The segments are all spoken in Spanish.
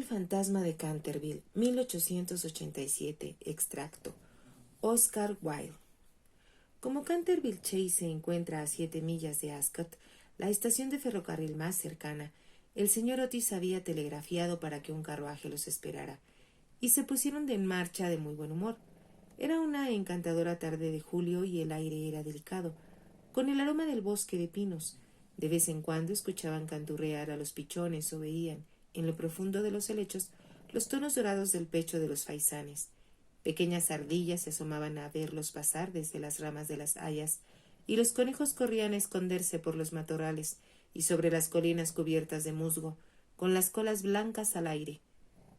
fantasma de Canterville, 1887. Extracto. Oscar Wilde. Como Canterville Chase se encuentra a 7 millas de Ascot, la estación de ferrocarril más cercana, el señor Otis había telegrafiado para que un carruaje los esperara, y se pusieron en marcha de muy buen humor. Era una encantadora tarde de julio y el aire era delicado, con el aroma del bosque de pinos. De vez en cuando escuchaban canturrear a los pichones o veían, en lo profundo de los helechos, los tonos dorados del pecho de los faisanes. Pequeñas ardillas se asomaban a verlos pasar desde las ramas de las hayas, y los conejos corrían a esconderse por los matorrales y sobre las colinas cubiertas de musgo, con las colas blancas al aire.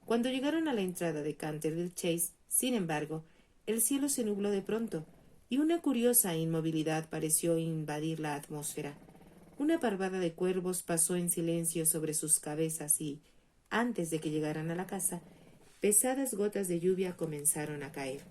Cuando llegaron a la entrada de Canterville Chase, sin embargo, el cielo se nubló de pronto, y una curiosa inmovilidad pareció invadir la atmósfera. Una parvada de cuervos pasó en silencio sobre sus cabezas y, antes de que llegaran a la casa, pesadas gotas de lluvia comenzaron a caer.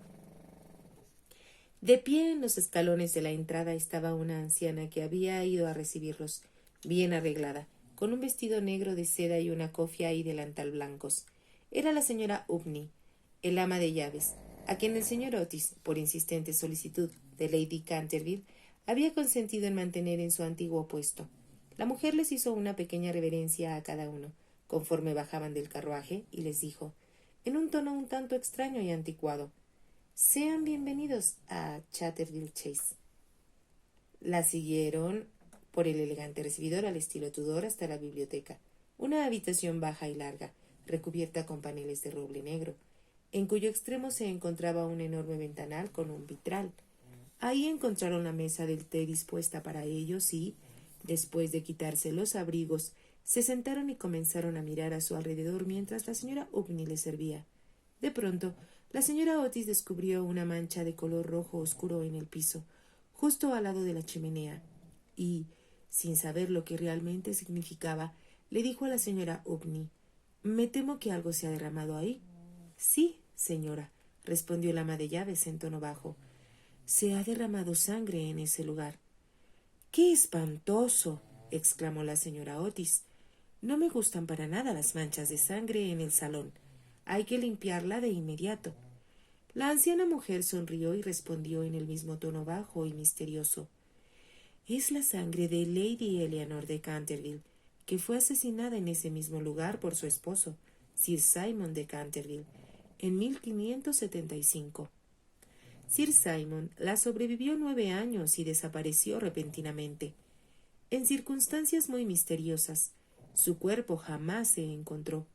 De pie en los escalones de la entrada estaba una anciana que había ido a recibirlos, bien arreglada, con un vestido negro de seda y una cofia y delantal blancos. Era la señora Upney, el ama de llaves, a quien el señor Otis, por insistente solicitud de Lady Canterville, había consentido en mantener en su antiguo puesto. La mujer les hizo una pequeña reverencia a cada uno, conforme bajaban del carruaje, y les dijo, en un tono un tanto extraño y anticuado, «Sean bienvenidos a Canterville Chase». La siguieron por el elegante recibidor al estilo Tudor hasta la biblioteca, una habitación baja y larga, recubierta con paneles de roble negro, en cuyo extremo se encontraba un enorme ventanal con un vitral. Ahí encontraron la mesa del té dispuesta para ellos y, después de quitarse los abrigos, se sentaron y comenzaron a mirar a su alrededor mientras la señora Upney les servía. De pronto, la señora Otis descubrió una mancha de color rojo oscuro en el piso, justo al lado de la chimenea, y, sin saber lo que realmente significaba, le dijo a la señora Upney, «Me temo que algo se ha derramado ahí». «Sí, señora», respondió la ama de llaves en tono bajo. «Se ha derramado sangre en ese lugar». «¡Qué espantoso!», exclamó la señora Otis. «No me gustan para nada las manchas de sangre en el salón. Hay que limpiarla de inmediato». La anciana mujer sonrió y respondió en el mismo tono bajo y misterioso. «Es la sangre de Lady Eleanor de Canterville, que fue asesinada en ese mismo lugar por su esposo, Sir Simon de Canterville, en 1575. Sir Simon la sobrevivió 9 años y desapareció repentinamente, en circunstancias muy misteriosas. Su cuerpo jamás se encontró,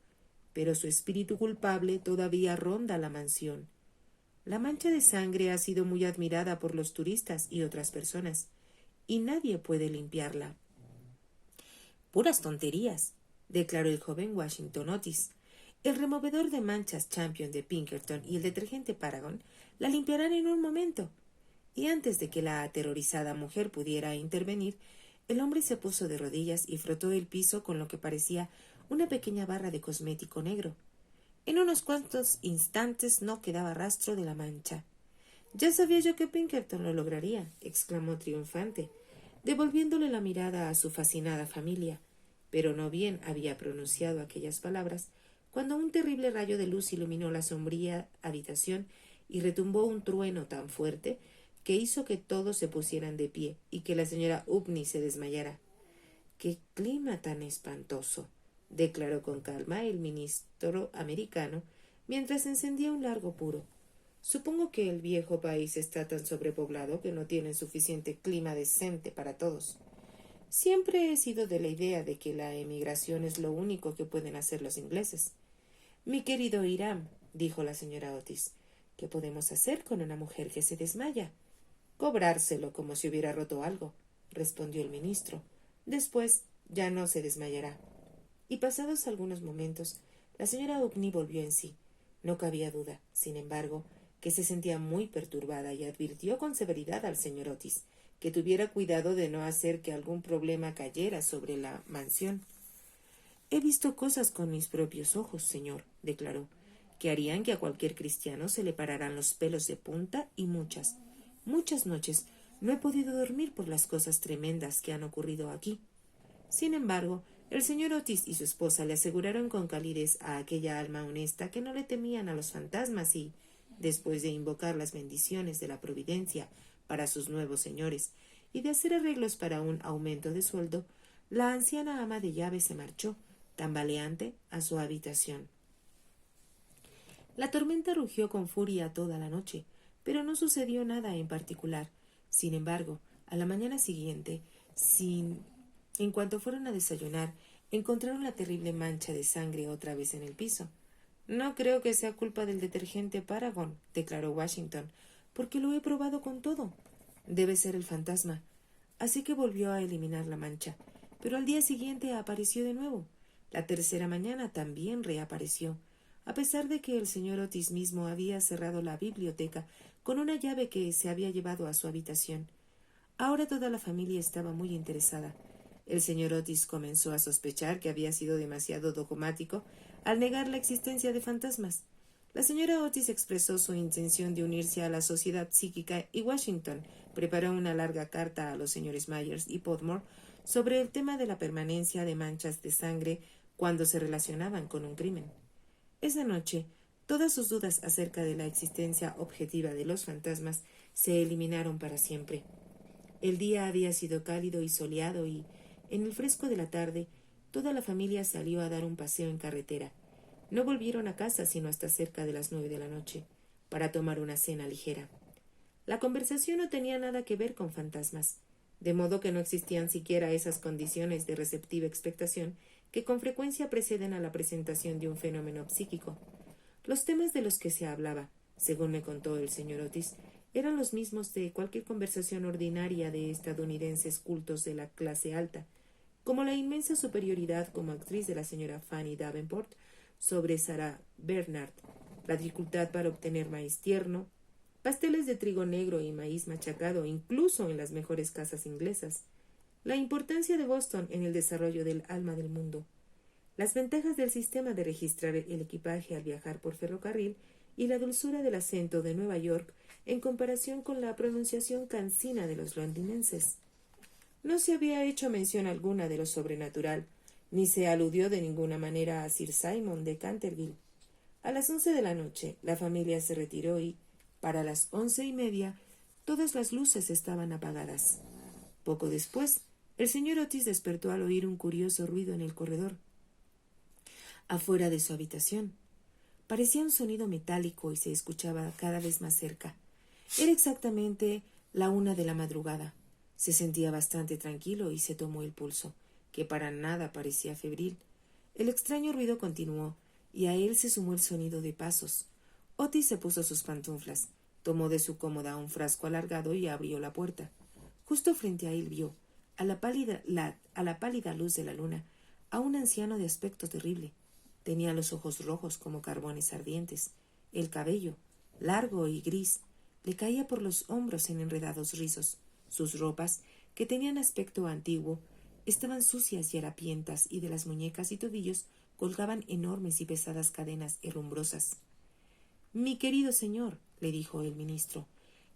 pero su espíritu culpable todavía ronda la mansión. La mancha de sangre ha sido muy admirada por los turistas y otras personas, y nadie puede limpiarla». «Puras tonterías», declaró el joven Washington Otis. «El removedor de manchas Champion de Pinkerton y el detergente Paragon la limpiarán en un momento». Y antes de que la aterrorizada mujer pudiera intervenir, el hombre se puso de rodillas y frotó el piso con lo que parecía una pequeña barra de cosmético negro. En unos cuantos instantes no quedaba rastro de la mancha. «Ya sabía yo que Pinkerton lo lograría», exclamó triunfante, devolviéndole la mirada a su fascinada familia. Pero no bien había pronunciado aquellas palabras, cuando un terrible rayo de luz iluminó la sombría habitación y retumbó un trueno tan fuerte que hizo que todos se pusieran de pie y que la señora Upney se desmayara. «¡Qué clima tan espantoso!», declaró con calma el ministro americano mientras encendía un largo puro. «Supongo que el viejo país está tan sobrepoblado que no tiene suficiente clima decente para todos. Siempre he sido de la idea de que la emigración es lo único que pueden hacer los ingleses». «Mi querido Hiram», dijo la señora Otis, «¿qué podemos hacer con una mujer que se desmaya?» «Cobrárselo como si hubiera roto algo», respondió el ministro. «Después ya no se desmayará». Y pasados algunos momentos, la señora Upney volvió en sí. No cabía duda, sin embargo, que se sentía muy perturbada y advirtió con severidad al señor Otis que tuviera cuidado de no hacer que algún problema cayera sobre la mansión. «He visto cosas con mis propios ojos, señor», declaró, «que harían que a cualquier cristiano se le pararan los pelos de punta y muchas noches no he podido dormir por las cosas tremendas que han ocurrido aquí. Sin embargo, El señor Otis y su esposa le aseguraron con calidez a aquella alma honesta que no le temían a los fantasmas y, después de invocar las bendiciones de la providencia para sus nuevos señores y de hacer arreglos para un aumento de sueldo, la anciana ama de llaves se marchó, tambaleante, a su habitación. La tormenta rugió con furia toda la noche, pero no sucedió nada en particular. Sin embargo, a la mañana siguiente, en cuanto fueron a desayunar, encontraron la terrible mancha de sangre otra vez en el piso. No creo que sea culpa del detergente Paragon, declaró Washington, porque lo he probado con todo. Debe ser el fantasma. Así que volvió a eliminar la mancha, pero al día siguiente apareció de nuevo. La tercera mañana también reapareció, a pesar de que el señor Otis mismo había cerrado la biblioteca con una llave que se había llevado a su habitación. Ahora toda la familia estaba muy interesada. El señor Otis comenzó a sospechar que había sido demasiado dogmático al negar la existencia de fantasmas. La señora Otis expresó su intención de unirse a la sociedad psíquica y Washington preparó una larga carta a los señores Myers y Podmore sobre el tema de la permanencia de manchas de sangre cuando se relacionaban con un crimen. Esa noche, todas sus dudas acerca de la existencia objetiva de los fantasmas se eliminaron para siempre. El día había sido cálido y soleado y, en el fresco de la tarde, toda la familia salió a dar un paseo en carretera. No volvieron a casa sino hasta cerca de las 9 de la noche, para tomar una cena ligera. La conversación no tenía nada que ver con fantasmas, de modo que no existían siquiera esas condiciones de receptiva expectación que con frecuencia preceden a la presentación de un fenómeno psíquico. Los temas de los que se hablaba, según me contó el señor Otis, eran los mismos de cualquier conversación ordinaria de estadounidenses cultos de la clase alta, como la inmensa superioridad como actriz de la señora Fanny Davenport sobre Sarah Bernhardt, la dificultad para obtener maíz tierno, pasteles de trigo negro y maíz machacado incluso en las mejores casas inglesas, la importancia de Boston en el desarrollo del alma del mundo, las ventajas del sistema de registrar el equipaje al viajar por ferrocarril y la dulzura del acento de Nueva York en comparación con la pronunciación cansina de los londinenses. No se había hecho mención alguna de lo sobrenatural, ni se aludió de ninguna manera a Sir Simon de Canterville. A las 11 de la noche la familia se retiró y, para las 11:30, todas las luces estaban apagadas. Poco después, el señor Otis despertó al oír un curioso ruido en el corredor, afuera de su habitación. Parecía un sonido metálico y se escuchaba cada vez más cerca. Era exactamente la 1 de la madrugada. Se sentía bastante tranquilo y se tomó el pulso, que para nada parecía febril. El extraño ruido continuó, y a él se sumó el sonido de pasos. Otis se puso sus pantuflas, tomó de su cómoda un frasco alargado y abrió la puerta. Justo frente a él vio, a la pálida luz de la luna, a un anciano de aspecto terrible. Tenía los ojos rojos como carbones ardientes. El cabello, largo y gris, le caía por los hombros en enredados rizos. Sus ropas, que tenían aspecto antiguo, estaban sucias y harapientas, y de las muñecas y tobillos colgaban enormes y pesadas cadenas herrumbrosas. «Mi querido señor», le dijo el ministro,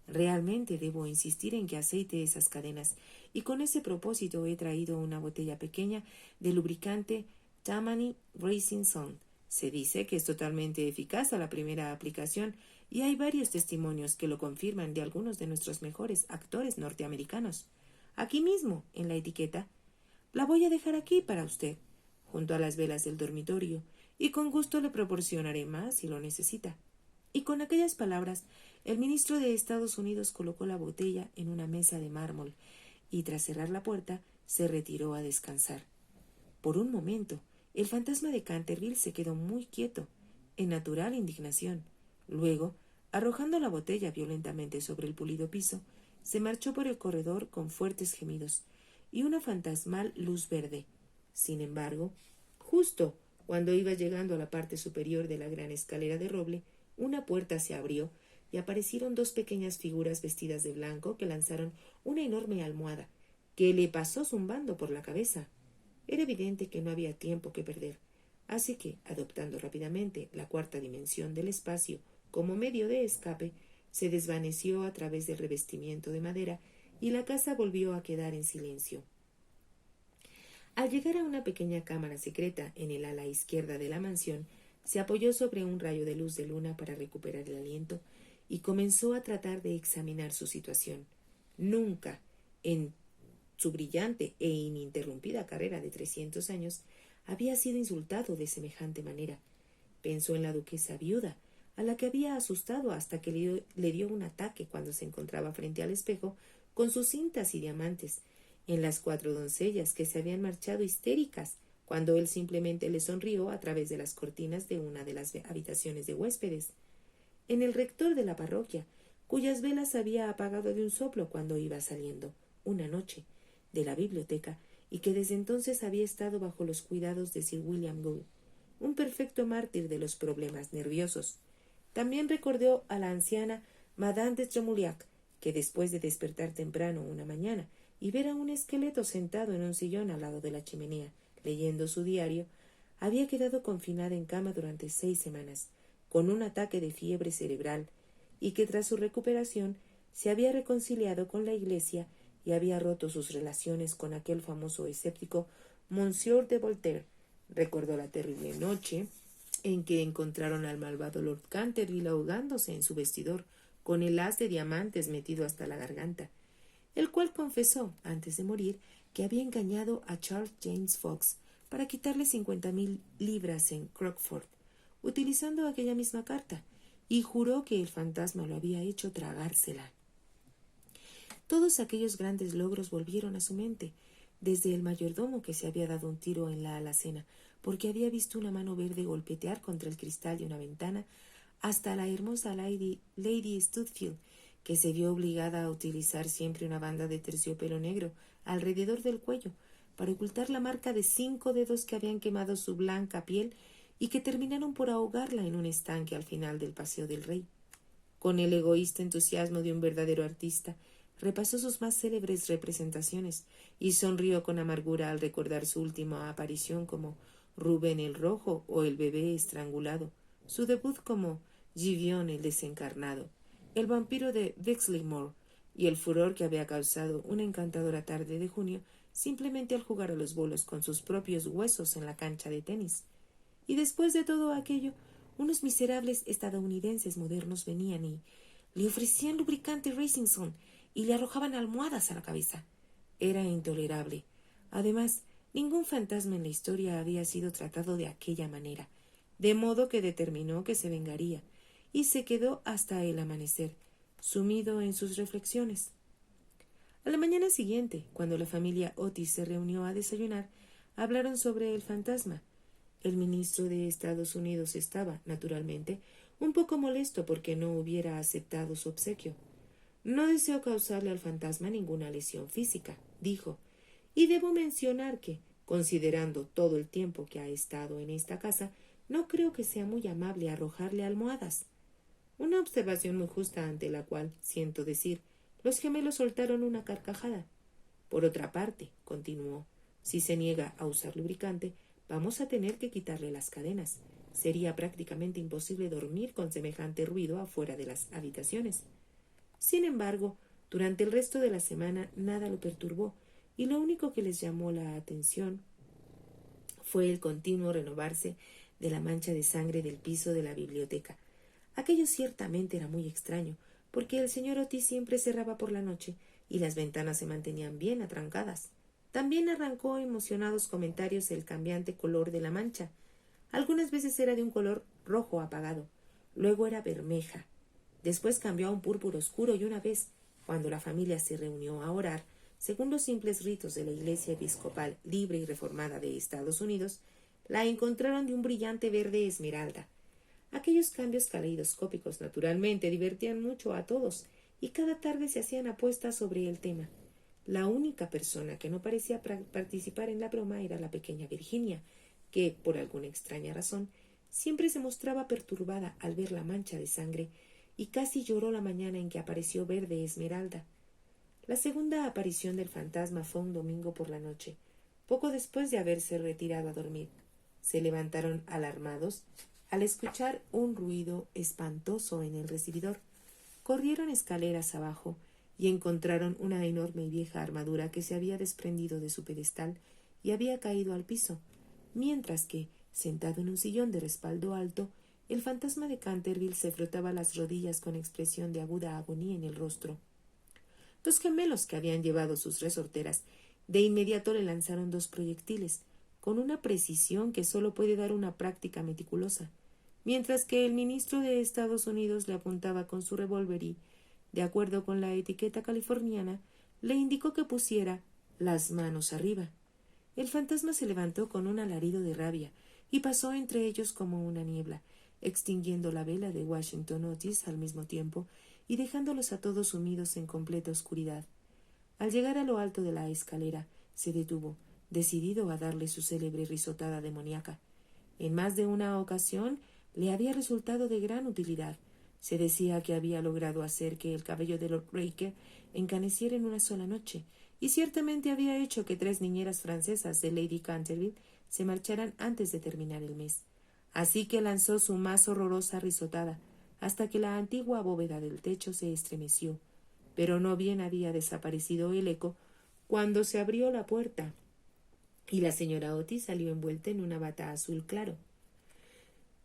«realmente debo insistir en que aceite esas cadenas, y con ese propósito he traído una botella pequeña de lubricante Tammany Racing Sun. Se dice que es totalmente eficaz a la primera aplicación, y hay varios testimonios que lo confirman de algunos de nuestros mejores actores norteamericanos. Aquí mismo, en la etiqueta. La voy a dejar aquí para usted, junto a las velas del dormitorio, y con gusto le proporcionaré más si lo necesita». Y con aquellas palabras, el ministro de Estados Unidos colocó la botella en una mesa de mármol y, tras cerrar la puerta, se retiró a descansar. Por un momento, el fantasma de Canterville se quedó muy quieto, en natural indignación. Luego, arrojando la botella violentamente sobre el pulido piso, se marchó por el corredor con fuertes gemidos y una fantasmal luz verde. Sin embargo, justo cuando iba llegando a la parte superior de la gran escalera de roble, una puerta se abrió y aparecieron dos pequeñas figuras vestidas de blanco que lanzaron una enorme almohada que le pasó zumbando por la cabeza. Era evidente que no había tiempo que perder, así que, adoptando rápidamente la cuarta dimensión del espacio como medio de escape, se desvaneció a través del revestimiento de madera y la casa volvió a quedar en silencio. Al llegar a una pequeña cámara secreta en el ala izquierda de la mansión, se apoyó sobre un rayo de luz de luna para recuperar el aliento y comenzó a tratar de examinar su situación. Nunca, en su brillante e ininterrumpida carrera de 300 años, había sido insultado de semejante manera. Pensó en la duquesa viuda, a la que había asustado hasta que le dio un ataque cuando se encontraba frente al espejo con sus cintas y diamantes, en las 4 doncellas que se habían marchado histéricas cuando él simplemente le sonrió a través de las cortinas de una de las habitaciones de huéspedes, en el rector de la parroquia, cuyas velas había apagado de un soplo cuando iba saliendo, una noche, de la biblioteca, y que desde entonces había estado bajo los cuidados de Sir William Gould, un perfecto mártir de los problemas nerviosos. También recordó a la anciana Madame de Tremouliac, que después de despertar temprano una mañana y ver a un esqueleto sentado en un sillón al lado de la chimenea, leyendo su diario, había quedado confinada en cama durante 6 semanas, con un ataque de fiebre cerebral, y que tras su recuperación se había reconciliado con la Iglesia y había roto sus relaciones con aquel famoso escéptico Monsieur de Voltaire. Recordó la terrible noche en que encontraron al malvado Lord Canterville ahogándose en su vestidor, con el haz de diamantes metido hasta la garganta, el cual confesó, antes de morir, que había engañado a Charles James Fox para quitarle 50,000 libras en Crockford, utilizando aquella misma carta, y juró que el fantasma lo había hecho tragársela. Todos aquellos grandes logros volvieron a su mente, desde el mayordomo que se había dado un tiro en la alacena porque había visto una mano verde golpetear contra el cristal de una ventana, hasta la hermosa Lady Stutfield, que se vio obligada a utilizar siempre una banda de terciopelo negro alrededor del cuello para ocultar la marca de 5 dedos que habían quemado su blanca piel y que terminaron por ahogarla en un estanque al final del Paseo del Rey. Con el egoísta entusiasmo de un verdadero artista, repasó sus más célebres representaciones y sonrió con amargura al recordar su última aparición como Rubén el Rojo o el bebé estrangulado, su debut como Givión el desencarnado, el vampiro de Bexleymoor y el furor que había causado una encantadora tarde de junio simplemente al jugar a los bolos con sus propios huesos en la cancha de tenis. Y después de todo aquello, unos miserables estadounidenses modernos venían y le ofrecían lubricante Racingson y le arrojaban almohadas a la cabeza. Era intolerable. Además, ningún fantasma en la historia había sido tratado de aquella manera, de modo que determinó que se vengaría, y se quedó hasta el amanecer, sumido en sus reflexiones. A la mañana siguiente, cuando la familia Otis se reunió a desayunar, hablaron sobre el fantasma. El ministro de Estados Unidos estaba, naturalmente, un poco molesto porque no hubiera aceptado su obsequio. No deseo causarle al fantasma ninguna lesión física, dijo, y debo mencionar que, considerando todo el tiempo que ha estado en esta casa, no creo que sea muy amable arrojarle almohadas. Una observación muy justa ante la cual, siento decir, los gemelos soltaron una carcajada. Por otra parte, continuó, si se niega a usar lubricante, vamos a tener que quitarle las cadenas. Sería prácticamente imposible dormir con semejante ruido afuera de las habitaciones. Sin embargo, durante el resto de la semana nada lo perturbó, y lo único que les llamó la atención fue el continuo renovarse de la mancha de sangre del piso de la biblioteca. Aquello ciertamente era muy extraño, porque el señor Otis siempre cerraba por la noche y las ventanas se mantenían bien atrancadas. También arrancó emocionados comentarios el cambiante color de la mancha. Algunas veces era de un color rojo apagado, luego era bermeja, después cambió a un púrpura oscuro y una vez, cuando la familia se reunió a orar, según los simples ritos de la Iglesia Episcopal Libre y Reformada de Estados Unidos, la encontraron de un brillante verde esmeralda. Aquellos cambios caleidoscópicos naturalmente divertían mucho a todos, y cada tarde se hacían apuestas sobre el tema. La única persona que no parecía participar en la broma era la pequeña Virginia, que, por alguna extraña razón, siempre se mostraba perturbada al ver la mancha de sangre, y casi lloró la mañana en que apareció verde esmeralda. La segunda aparición del fantasma fue un domingo por la noche, poco después de haberse retirado a dormir. Se levantaron alarmados al escuchar un ruido espantoso en el recibidor. Corrieron escaleras abajo y encontraron una enorme y vieja armadura que se había desprendido de su pedestal y había caído al piso, mientras que, sentado en un sillón de respaldo alto, el fantasma de Canterville se frotaba las rodillas con expresión de aguda agonía en el rostro. Los gemelos que habían llevado sus resorteras de inmediato le lanzaron 2 proyectiles, con una precisión que sólo puede dar una práctica meticulosa, mientras que el ministro de Estados Unidos le apuntaba con su revólver y, de acuerdo con la etiqueta californiana, le indicó que pusiera las manos arriba. El fantasma se levantó con un alarido de rabia y pasó entre ellos como una niebla, extinguiendo la vela de Washington Otis al mismo tiempo y dejándolos a todos sumidos en completa oscuridad. Al llegar a lo alto de la escalera, se detuvo, decidido a darle su célebre risotada demoníaca. En más de una ocasión le había resultado de gran utilidad. Se decía que había logrado hacer que el cabello de Lord Raker encaneciera en una sola noche, y ciertamente había hecho que 3 niñeras francesas de Lady Canterville se marcharan antes de terminar el mes. Así que lanzó su más horrorosa risotada, hasta que la antigua bóveda del techo se estremeció. Pero no bien había desaparecido el eco cuando se abrió la puerta y la señora Otis salió envuelta en una bata azul claro.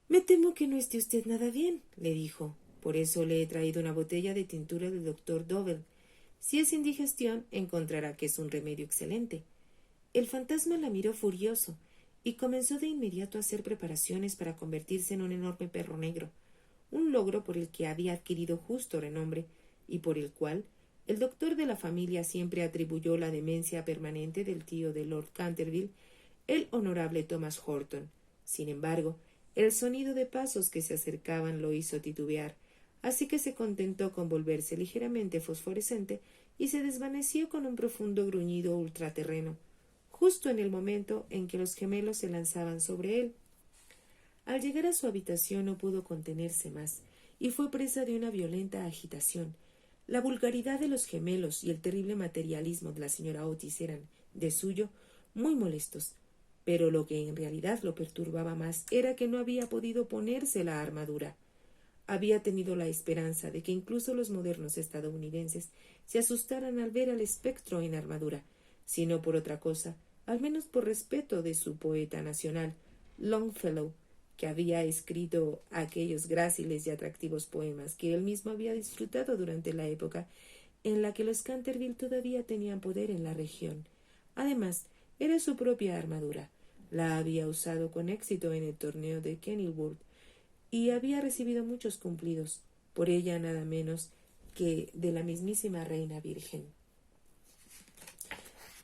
«Me temo que no esté usted nada bien», le dijo. «Por eso le he traído una botella de tintura del doctor Dovell. Si es indigestión, encontrará que es un remedio excelente». El fantasma la miró furioso y comenzó de inmediato a hacer preparaciones para convertirse en un enorme perro negro, un logro por el que había adquirido justo renombre y por el cual el doctor de la familia siempre atribuyó la demencia permanente del tío de Lord Canterville, el honorable Thomas Horton. Sin embargo, el sonido de pasos que se acercaban lo hizo titubear, así que se contentó con volverse ligeramente fosforescente y se desvaneció con un profundo gruñido ultraterreno, justo en el momento en que los gemelos se lanzaban sobre él. Al llegar a su habitación no pudo contenerse más, y fue presa de una violenta agitación. La vulgaridad de los gemelos y el terrible materialismo de la señora Otis eran, de suyo, muy molestos, pero lo que en realidad lo perturbaba más era que no había podido ponerse la armadura. Había tenido la esperanza de que incluso los modernos estadounidenses se asustaran al ver al espectro en armadura, si no por otra cosa, al menos por respeto de su poeta nacional, Longfellow, que había escrito aquellos gráciles y atractivos poemas que él mismo había disfrutado durante la época en la que los Canterville todavía tenían poder en la región. Además, era su propia armadura. La había usado con éxito en el torneo de Kenilworth y había recibido muchos cumplidos, por ella nada menos que de la mismísima reina virgen.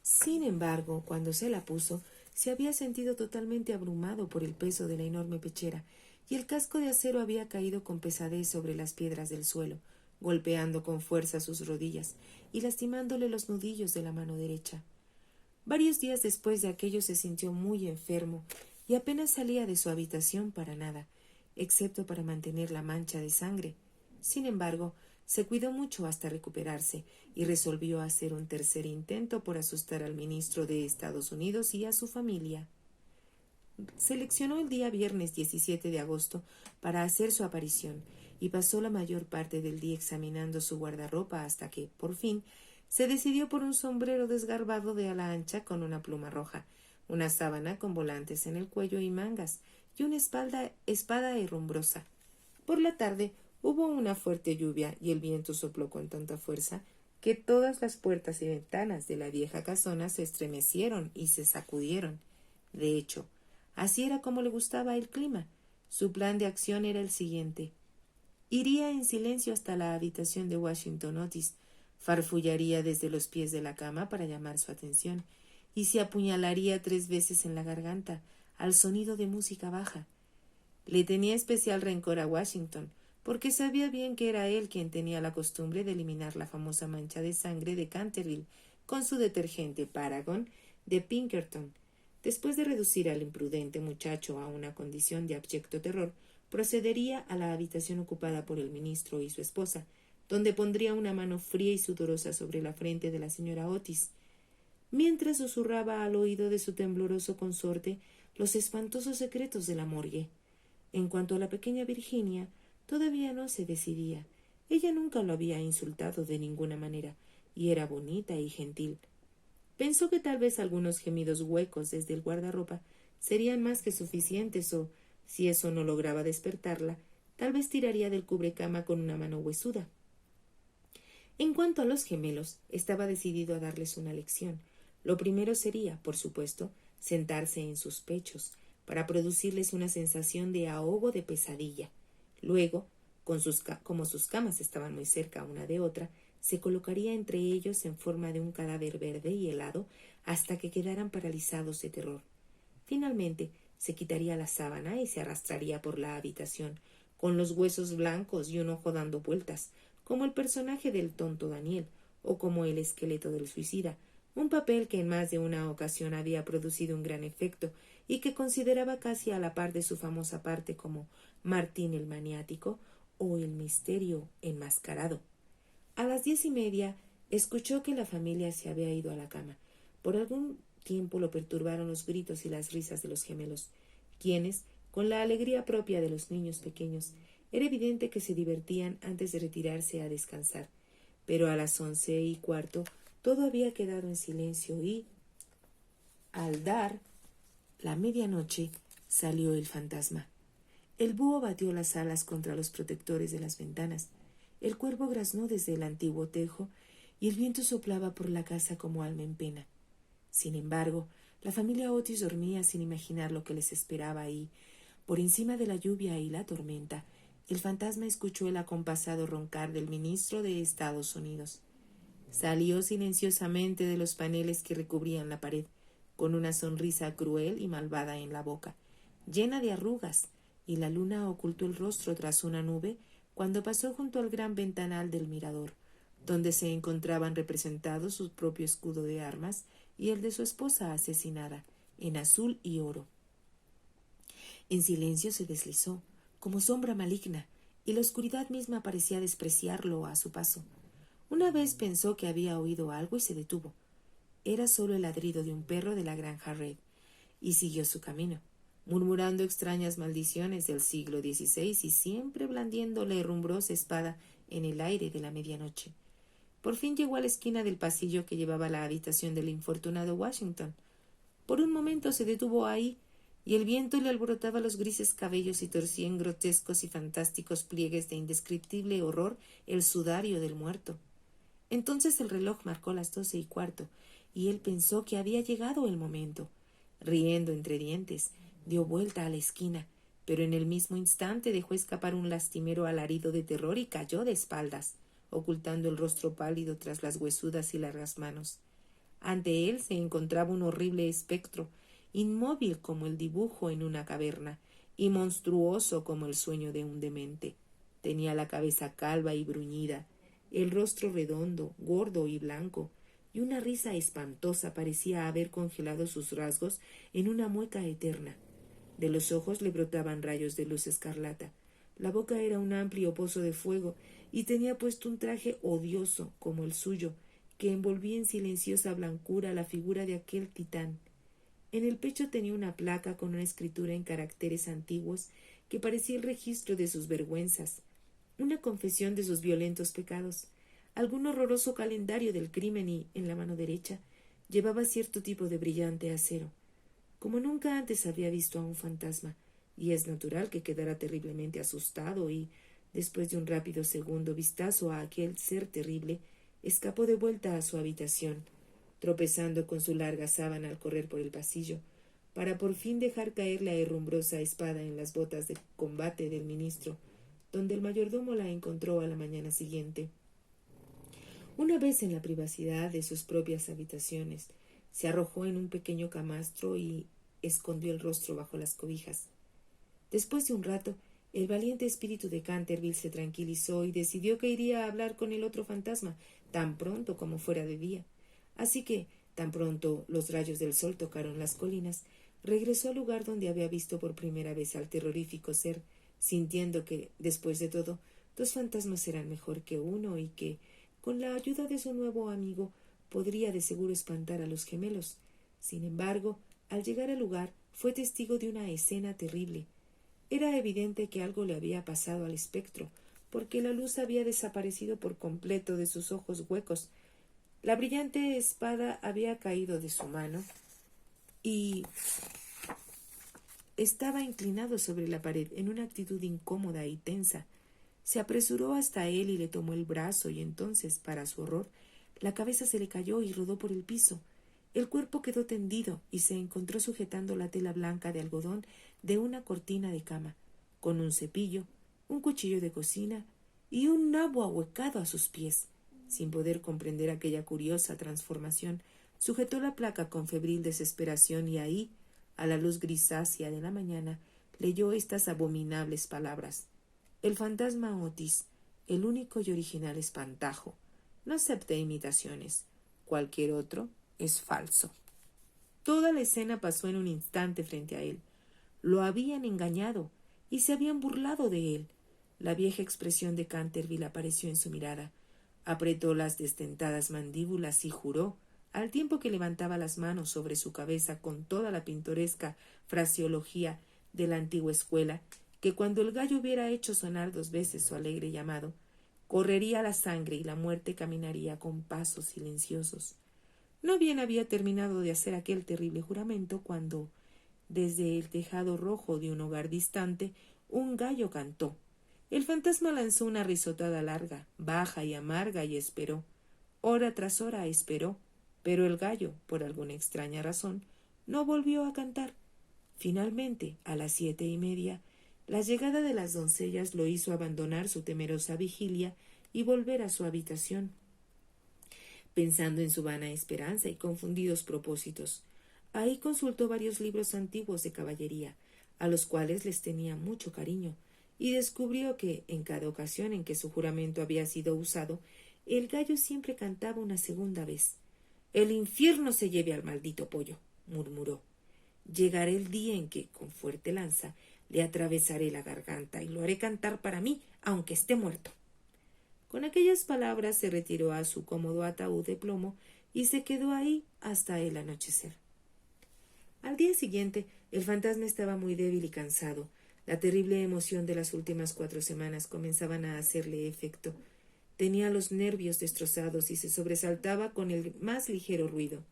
Sin embargo, cuando se la puso, se había sentido totalmente abrumado por el peso de la enorme pechera, y el casco de acero había caído con pesadez sobre las piedras del suelo, golpeando con fuerza sus rodillas y lastimándole los nudillos de la mano derecha. Varios días después de aquello se sintió muy enfermo y apenas salía de su habitación para nada, excepto para mantener la mancha de sangre. Sin embargo, se cuidó mucho hasta recuperarse y resolvió hacer un tercer intento por asustar al ministro de Estados Unidos y a su familia. Seleccionó el día viernes 17 de agosto para hacer su aparición y pasó la mayor parte del día examinando su guardarropa hasta que, por fin, se decidió por un sombrero desgarbado de ala ancha con una pluma roja, una sábana con volantes en el cuello y mangas, y una espada herrumbrosa. Por la tarde hubo una fuerte lluvia y el viento sopló con tanta fuerza que todas las puertas y ventanas de la vieja casona se estremecieron y se sacudieron. De hecho, así era como le gustaba el clima. Su plan de acción era el siguiente. Iría en silencio hasta la habitación de Washington Otis, farfullaría desde los pies de la cama para llamar su atención, y se apuñalaría 3 veces en la garganta, al sonido de música baja. Le tenía especial rencor a Washington, porque sabía bien que era él quien tenía la costumbre de eliminar la famosa mancha de sangre de Canterville con su detergente Paragon de Pinkerton. Después de reducir al imprudente muchacho a una condición de abyecto terror, procedería a la habitación ocupada por el ministro y su esposa, donde pondría una mano fría y sudorosa sobre la frente de la señora Otis, mientras susurraba al oído de su tembloroso consorte los espantosos secretos de la morgue. En cuanto a la pequeña Virginia, todavía no se decidía. Ella nunca lo había insultado de ninguna manera, y era bonita y gentil. Pensó que tal vez algunos gemidos huecos desde el guardarropa serían más que suficientes o, si eso no lograba despertarla, tal vez tiraría del cubrecama con una mano huesuda. En cuanto a los gemelos, estaba decidido a darles una lección. Lo primero sería, por supuesto, sentarse en sus pechos, para producirles una sensación de ahogo de pesadilla. Luego, como sus camas estaban muy cerca una de otra, se colocaría entre ellos en forma de un cadáver verde y helado hasta que quedaran paralizados de terror. Finalmente, se quitaría la sábana y se arrastraría por la habitación, con los huesos blancos y un ojo dando vueltas, como el personaje del tonto Daniel, o como el esqueleto del suicida, un papel que en más de una ocasión había producido un gran efecto y que consideraba casi a la par de su famosa parte como Martín el maniático o el misterio enmascarado. A las 10:30 escuchó que la familia se había ido a la cama. Por algún tiempo lo perturbaron los gritos y las risas de los gemelos, quienes, con la alegría propia de los niños pequeños, era evidente que se divertían antes de retirarse a descansar. Pero a las 11:15 todo había quedado en silencio y, al dar la medianoche, salió el fantasma. El búho batió las alas contra los protectores de las ventanas. El cuervo graznó desde el antiguo tejo y el viento soplaba por la casa como alma en pena. Sin embargo, la familia Otis dormía sin imaginar lo que les esperaba y, por encima de la lluvia y la tormenta, el fantasma escuchó el acompasado roncar del ministro de Estados Unidos. Salió silenciosamente de los paneles que recubrían la pared, con una sonrisa cruel y malvada en la boca, llena de arrugas, y la luna ocultó el rostro tras una nube cuando pasó junto al gran ventanal del mirador, donde se encontraban representados su propio escudo de armas y el de su esposa asesinada, en azul y oro. En silencio se deslizó, como sombra maligna, y la oscuridad misma parecía despreciarlo a su paso. Una vez pensó que había oído algo y se detuvo. Era solo el ladrido de un perro de la granja Red, y siguió su camino, murmurando extrañas maldiciones del siglo XVI y siempre blandiendo la herrumbrosa espada en el aire de la medianoche. Por fin llegó a la esquina del pasillo que llevaba a la habitación del infortunado Washington. Por un momento se detuvo ahí, y el viento le alborotaba los grises cabellos y torcía en grotescos y fantásticos pliegues de indescriptible horror el sudario del muerto. Entonces el reloj marcó las 12:15, y él pensó que había llegado el momento. Riendo entre dientes, dio vuelta a la esquina, pero en el mismo instante dejó escapar un lastimero alarido de terror y cayó de espaldas, ocultando el rostro pálido tras las huesudas y largas manos. Ante él se encontraba un horrible espectro, inmóvil como el dibujo en una caverna, y monstruoso como el sueño de un demente. Tenía la cabeza calva y bruñida, el rostro redondo, gordo y blanco, y una risa espantosa parecía haber congelado sus rasgos en una mueca eterna. De los ojos le brotaban rayos de luz escarlata. La boca era un amplio pozo de fuego y tenía puesto un traje odioso como el suyo, que envolvía en silenciosa blancura la figura de aquel titán. En el pecho tenía una placa con una escritura en caracteres antiguos que parecía el registro de sus vergüenzas, una confesión de sus violentos pecados, algún horroroso calendario del crimen y, en la mano derecha, llevaba cierto tipo de brillante acero. Como nunca antes había visto a un fantasma, y es natural que quedara terriblemente asustado y, después de un rápido segundo vistazo a aquel ser terrible, escapó de vuelta a su habitación, tropezando con su larga sábana al correr por el pasillo, para por fin dejar caer la herrumbrosa espada en las botas de combate del ministro, donde el mayordomo la encontró a la mañana siguiente. Una vez en la privacidad de sus propias habitaciones, se arrojó en un pequeño camastro y escondió el rostro bajo las cobijas. Después de un rato, el valiente espíritu de Canterville se tranquilizó y decidió que iría a hablar con el otro fantasma tan pronto como fuera de día. Así que, tan pronto los rayos del sol tocaron las colinas, regresó al lugar donde había visto por primera vez al terrorífico ser, sintiendo que, después de todo, dos fantasmas eran mejor que uno y que, con la ayuda de su nuevo amigo, podría de seguro espantar a los gemelos. Sin embargo, al llegar al lugar, fue testigo de una escena terrible. Era evidente que algo le había pasado al espectro, porque la luz había desaparecido por completo de sus ojos huecos, La brillante espada había caído de su mano y estaba inclinado sobre la pared en una actitud incómoda y tensa. Se apresuró hasta él y le tomó el brazo, y entonces, para su horror, la cabeza se le cayó y rodó por el piso. El cuerpo quedó tendido y se encontró sujetando la tela blanca de algodón de una cortina de cama, con un cepillo, un cuchillo de cocina y un nabo ahuecado a sus pies. Sin poder comprender aquella curiosa transformación, sujetó la placa con febril desesperación y ahí, a la luz grisácea de la mañana, leyó estas abominables palabras: el fantasma Otis, el único y original espantajo. No acepte imitaciones. Cualquier otro es falso. Toda la escena pasó en un instante frente a él. Lo habían engañado y se habían burlado de él. La vieja expresión de Canterville apareció en su mirada. Apretó las destentadas mandíbulas y juró, al tiempo que levantaba las manos sobre su cabeza con toda la pintoresca fraseología de la antigua escuela, que cuando el gallo hubiera hecho sonar 2 veces su alegre llamado, correría la sangre y la muerte caminaría con pasos silenciosos. No bien había terminado de hacer aquel terrible juramento cuando, desde el tejado rojo de un hogar distante, un gallo cantó. El fantasma lanzó una risotada larga, baja y amarga y esperó. Hora tras hora esperó, pero el gallo, por alguna extraña razón, no volvió a cantar. Finalmente, a las 7:30, la llegada de las doncellas lo hizo abandonar su temerosa vigilia y volver a su habitación, pensando en su vana esperanza y confundidos propósitos. Ahí consultó varios libros antiguos de caballería, a los cuales les tenía mucho cariño, y descubrió que, en cada ocasión en que su juramento había sido usado, el gallo siempre cantaba una segunda vez. «El infierno se lleve al maldito pollo», murmuró. «Llegará el día en que, con fuerte lanza, le atravesaré la garganta y lo haré cantar para mí, aunque esté muerto». Con aquellas palabras se retiró a su cómodo ataúd de plomo y se quedó ahí hasta el anochecer. Al día siguiente, el fantasma estaba muy débil y cansado. La terrible emoción de las últimas 4 semanas comenzaban a hacerle efecto. Tenía los nervios destrozados y se sobresaltaba con el más ligero ruido.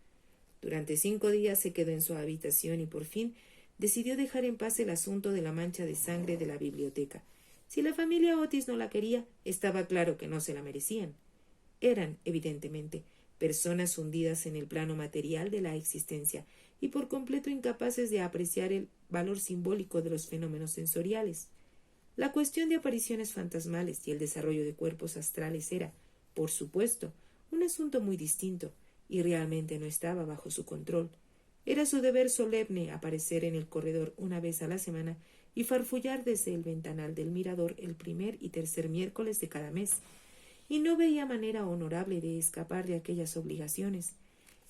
Durante 5 días se quedó en su habitación y por fin decidió dejar en paz el asunto de la mancha de sangre de la biblioteca. Si la familia Otis no la quería, estaba claro que no se la merecían. Eran, evidentemente, personas hundidas en el plano material de la existencia y por completo incapaces de apreciar el valor simbólico de los fenómenos sensoriales. La cuestión de apariciones fantasmales y el desarrollo de cuerpos astrales era, por supuesto, un asunto muy distinto, y realmente no estaba bajo su control. Era su deber solemne aparecer en el corredor una vez a la semana y farfullar desde el ventanal del mirador el primer y tercer miércoles de cada mes, y no veía manera honorable de escapar de aquellas obligaciones.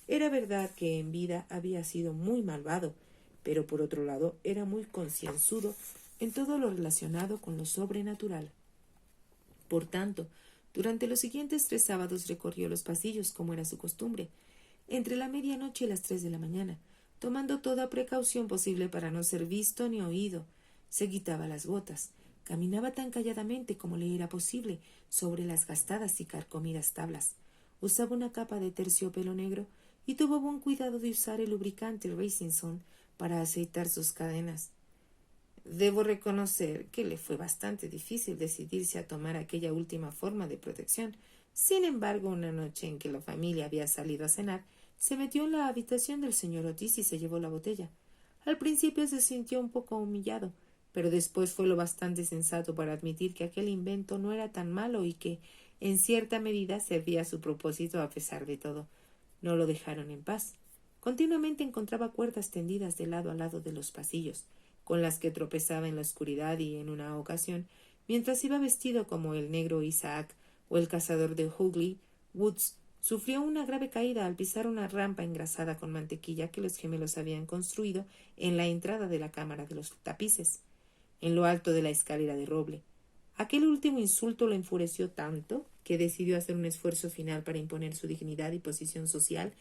Era verdad que en vida había sido muy malvado, pero por otro lado era muy concienzudo en todo lo relacionado con lo sobrenatural. Por tanto, durante los siguientes 3 sábados recorrió los pasillos como era su costumbre, entre la medianoche y las 3 de la mañana, tomando toda precaución posible para no ser visto ni oído. Se quitaba las botas, caminaba tan calladamente como le era posible sobre las gastadas y carcomidas tablas, usaba una capa de terciopelo negro y tuvo buen cuidado de usar el lubricante Racing para aceitar sus cadenas. Debo reconocer que le fue bastante difícil decidirse a tomar aquella última forma de protección. Sin embargo, una noche en que la familia había salido a cenar, se metió en la habitación del señor Otis y se llevó la botella. Al principio se sintió un poco humillado, pero después fue lo bastante sensato para admitir que aquel invento no era tan malo y que, en cierta medida, servía a su propósito a pesar de todo. No lo dejaron en paz. Continuamente encontraba cuerdas tendidas de lado a lado de los pasillos, con las que tropezaba en la oscuridad, y en una ocasión, mientras iba vestido como el negro Isaac o el cazador de Hughley Woods, sufrió una grave caída al pisar una rampa engrasada con mantequilla que los gemelos habían construido en la entrada de la cámara de los tapices, en lo alto de la escalera de roble. Aquel último insulto lo enfureció tanto que decidió hacer un esfuerzo final para imponer su dignidad y posición social,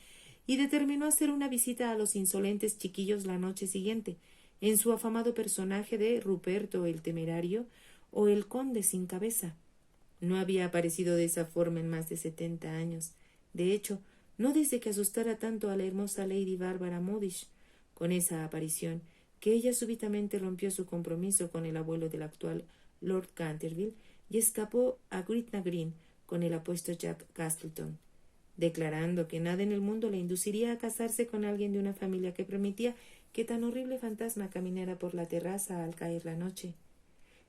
y determinó hacer una visita a los insolentes chiquillos la noche siguiente, en su afamado personaje de Ruperto el Temerario o el Conde sin cabeza. No había aparecido de esa forma en más de 70 años. De hecho, no desde que asustara tanto a la hermosa Lady Barbara Modish con esa aparición, que ella súbitamente rompió su compromiso con el abuelo del actual Lord Canterville y escapó a Gretna Green con el apuesto Jack Castleton, declarando que nada en el mundo le induciría a casarse con alguien de una familia que permitía que tan horrible fantasma caminara por la terraza al caer la noche.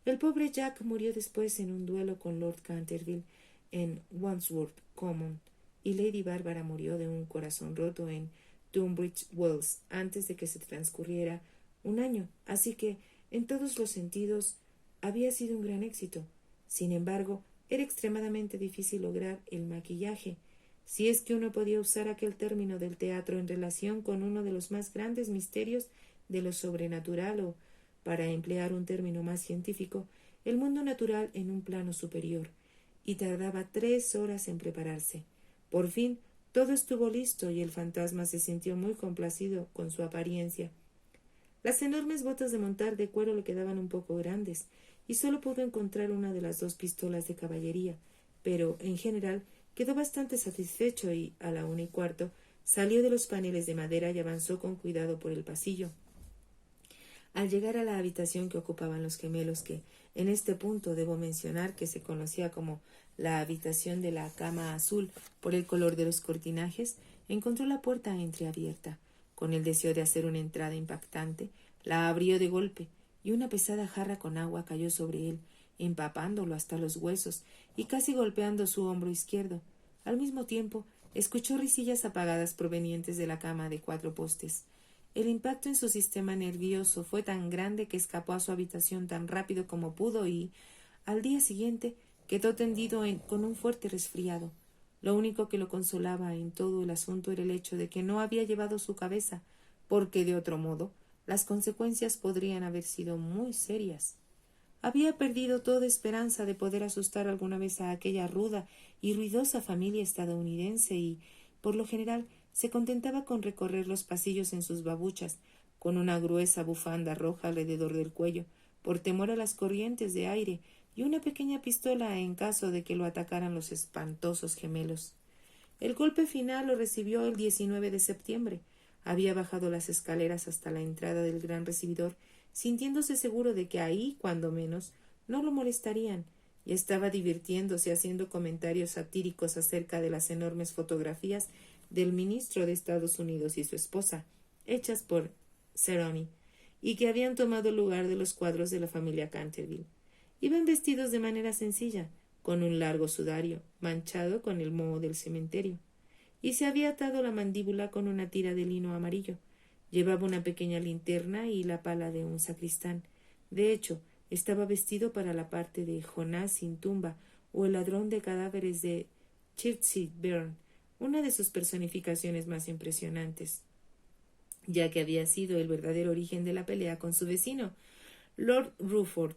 El pobre Jack murió después en un duelo con Lord Canterville en Wandsworth Common, y Lady Bárbara murió de un corazón roto en Tunbridge Wells antes de que se transcurriera un año, así que, en todos los sentidos, había sido un gran éxito. Sin embargo, era extremadamente difícil lograr el maquillaje, si es que uno podía usar aquel término del teatro en relación con uno de los más grandes misterios de lo sobrenatural o, para emplear un término más científico, el mundo natural en un plano superior, y tardaba 3 horas en prepararse. Por fin, todo estuvo listo y el fantasma se sintió muy complacido con su apariencia. Las enormes botas de montar de cuero le quedaban un poco grandes, y solo pudo encontrar una de las 2 pistolas de caballería, pero, en general, quedó bastante satisfecho y, a la 1:15, salió de los paneles de madera y avanzó con cuidado por el pasillo. Al llegar a la habitación que ocupaban los gemelos, que en este punto debo mencionar que se conocía como la habitación de la cama azul por el color de los cortinajes, encontró la puerta entreabierta. Con el deseo de hacer una entrada impactante, la abrió de golpe, y una pesada jarra con agua cayó sobre él, empapándolo hasta los huesos y casi golpeando su hombro izquierdo. Al mismo tiempo, escuchó risillas apagadas provenientes de la cama de 4 postes. El impacto en su sistema nervioso fue tan grande que escapó a su habitación tan rápido como pudo y, al día siguiente, quedó tendido con un fuerte resfriado. Lo único que lo consolaba en todo el asunto era el hecho de que no había llevado su cabeza, porque, de otro modo, las consecuencias podrían haber sido muy serias. Había perdido toda esperanza de poder asustar alguna vez a aquella ruda y ruidosa familia estadounidense y, por lo general, se contentaba con recorrer los pasillos en sus babuchas, con una gruesa bufanda roja alrededor del cuello, por temor a las corrientes de aire, y una pequeña pistola en caso de que lo atacaran los espantosos gemelos. El golpe final lo recibió el 19 de septiembre. Había bajado las escaleras hasta la entrada del gran recibidor, sintiéndose seguro de que ahí, cuando menos, no lo molestarían, y estaba divirtiéndose haciendo comentarios satíricos acerca de las enormes fotografías del ministro de Estados Unidos y su esposa, hechas por Cerroni, y que habían tomado el lugar de los cuadros de la familia Canterville. Iban vestidos de manera sencilla, con un largo sudario, manchado con el moho del cementerio, y se había atado la mandíbula con una tira de lino amarillo. Llevaba una pequeña linterna y la pala de un sacristán. De hecho, estaba vestido para la parte de Jonás sin tumba o el ladrón de cadáveres de Chertsey Byrne, una de sus personificaciones más impresionantes, ya que había sido el verdadero origen de la pelea con su vecino, Lord Rufford.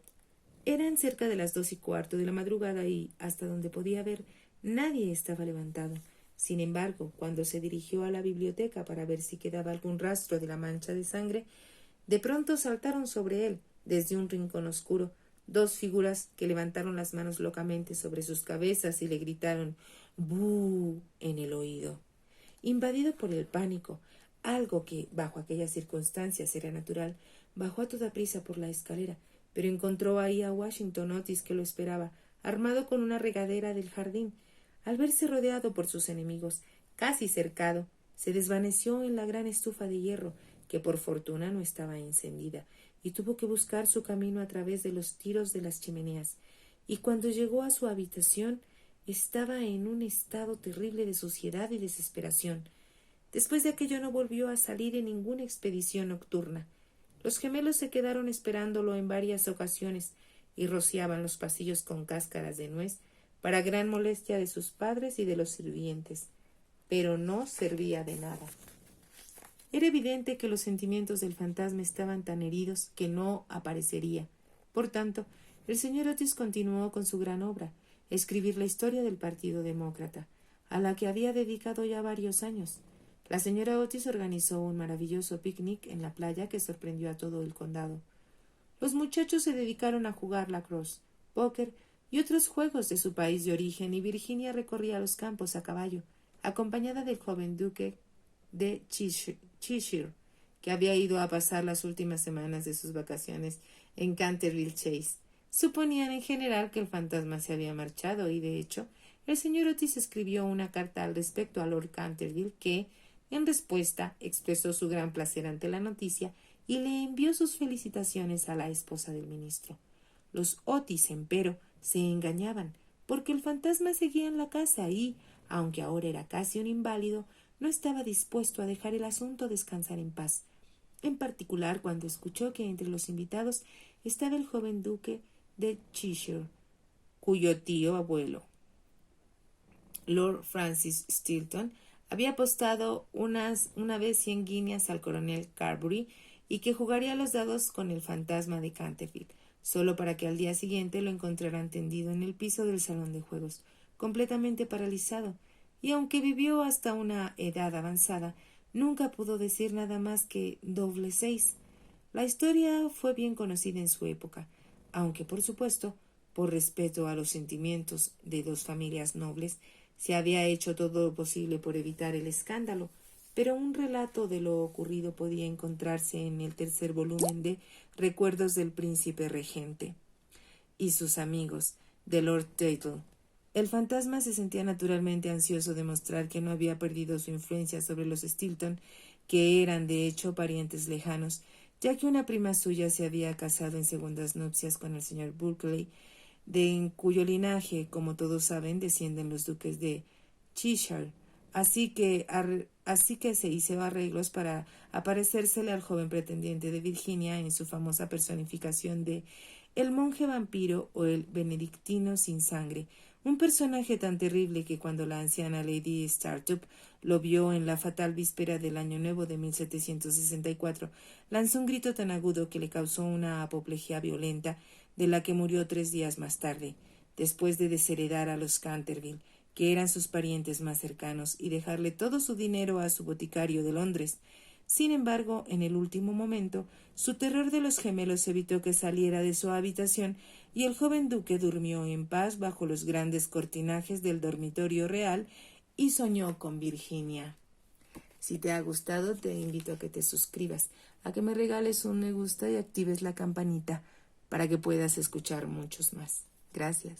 Eran cerca de las 2:15 de la madrugada y, hasta donde podía ver, nadie estaba levantado. Sin embargo, cuando se dirigió a la biblioteca para ver si quedaba algún rastro de la mancha de sangre, de pronto saltaron sobre él, desde un rincón oscuro, 2 figuras que levantaron las manos locamente sobre sus cabezas y le gritaron «¡Bú!» en el oído. Invadido por el pánico, algo que, bajo aquellas circunstancias, era natural, bajó a toda prisa por la escalera, pero encontró ahí a Washington Otis, que lo esperaba, armado con una regadera del jardín. Al verse rodeado por sus enemigos, casi cercado, se desvaneció en la gran estufa de hierro, que por fortuna no estaba encendida, y tuvo que buscar su camino a través de los tiros de las chimeneas. Y cuando llegó a su habitación, estaba en un estado terrible de suciedad y desesperación. Después de aquello no volvió a salir en ninguna expedición nocturna. Los gemelos se quedaron esperándolo en varias ocasiones y rociaban los pasillos con cáscaras de nuez, para gran molestia de sus padres y de los sirvientes, pero no servía de nada. Era evidente que los sentimientos del fantasma estaban tan heridos que no aparecería. Por tanto, el señor Otis continuó con su gran obra, escribir la historia del Partido Demócrata, a la que había dedicado ya varios años. La señora Otis organizó un maravilloso picnic en la playa que sorprendió a todo el condado. Los muchachos se dedicaron a jugar lacrosse, póker y otros juegos de su país de origen, y Virginia recorría los campos a caballo, acompañada del joven duque de Cheshire, que había ido a pasar las últimas semanas de sus vacaciones en Canterville Chase. Suponían en general que el fantasma se había marchado y, de hecho, el señor Otis escribió una carta al respecto a Lord Canterville que, en respuesta, expresó su gran placer ante la noticia y le envió sus felicitaciones a la esposa del ministro. Los Otis, empero, se engañaban, porque el fantasma seguía en la casa y, aunque ahora era casi un inválido, no estaba dispuesto a dejar el asunto descansar en paz, en particular cuando escuchó que entre los invitados estaba el joven duque de Cheshire, cuyo tío abuelo, Lord Francis Stilton, había apostado una vez 100 guineas al coronel Carbury y que jugaría los dados con el fantasma de Canterville, solo para que al día siguiente lo encontraran tendido en el piso del salón de juegos, completamente paralizado, y aunque vivió hasta una edad avanzada, nunca pudo decir nada más que $6. La historia fue bien conocida en su época, aunque, por supuesto, por respeto a los sentimientos de dos familias nobles, se había hecho todo lo posible por evitar el escándalo, pero un relato de lo ocurrido podía encontrarse en el tercer volumen de Recuerdos del príncipe regente y sus amigos, de Lord Deighton. El fantasma se sentía naturalmente ansioso de mostrar que no había perdido su influencia sobre los Stilton, que eran de hecho parientes lejanos, ya que una prima suya se había casado en segundas nupcias con el señor Bulkeley, en cuyo linaje, como todos saben, descienden los duques de Cheshire. Así que se hizo arreglos para aparecérsele al joven pretendiente de Virginia en su famosa personificación de el monje vampiro o el benedictino sin sangre, un personaje tan terrible que cuando la anciana Lady Startup lo vio en la fatal víspera del Año Nuevo de 1764, lanzó un grito tan agudo que le causó una apoplejía violenta, de la que murió 3 días más tarde, después de desheredar a los Canterville, que eran sus parientes más cercanos, y dejarle todo su dinero a su boticario de Londres. Sin embargo, en el último momento, su terror de los gemelos evitó que saliera de su habitación y el joven duque durmió en paz bajo los grandes cortinajes del dormitorio real y soñó con Virginia. Si te ha gustado, te invito a que te suscribas, a que me regales un me gusta y actives la campanita para que puedas escuchar muchos más. Gracias.